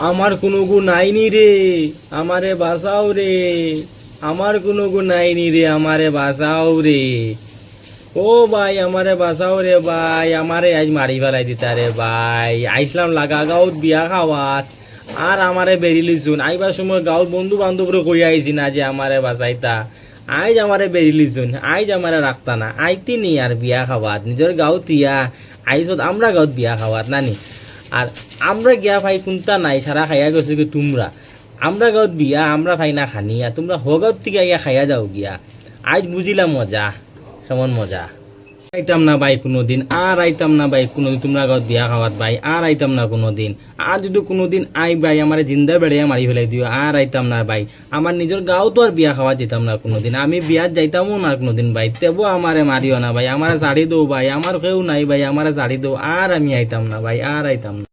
আমার কোনো গু নাইনি রে, আমারে বাঁচাও রে। আমার কোনো গু নাইনি রে, আমারে বাঁচাও রে। ও ভাই আমারে বাঁচাও রে ভাই, আমারে আজ মারি ফেলাই দিতা রে ভাই। আইসলাম লাগা গাঁৱত বিয়া খাওয়াত, আর আমারে বেরিলিছুন। আইবার সময় গাঁৱত বন্ধু বান্ধবরে কই আইছি না যে আমারে বাঁচাইতা। আইজ আমারে বেরিলিছুন, আইজ আমারে রাখতা না। আইতি নি আর বিয়া খাওয়াত নিজের গাঁৱত ইয়া, আইসত আমরা গাঁৱত বিয়া খাওয়াত নানি। আর আমরা গিয়া ভাই কোনটা নাই সারা খাইয়া গেছো কি তোমরা। আমরা গাঁৱত বিয়া আমরা ভাই না খানি, আর তোমরা হগাঁত থেকে ইয়া খাইয়া যাও গিয়া। আজ বুঝিলাম মজা, কেমন মজা। আইতাম না ভাই কোনোদিন, আর আইতাম না ভাই কোনোদিন তোমরা গাঁৱত বিয়া খাওয়াত ভাই, আর আইতাম না কোনোদিন। আর যদি কোনোদিন আই ভাই আমার জিন্দা বেড়ে মারি ফেলাই দিও, আর আইতাম না ভাই। আমার নিজের গাঁও তো আর বিয়া খাওয়া যেতাম না কোনোদিন, আমি বিয়াত যাইতামও না কোনোদিন ভাই। তেবো আমারে মারিও না ভাই, আমারে ছাড়ি দো ভাই, আমার কেউ নাই ভাই, আমারে ছাড়ি দো। আর আমি আইতাম না ভাই, আর আইতাম না।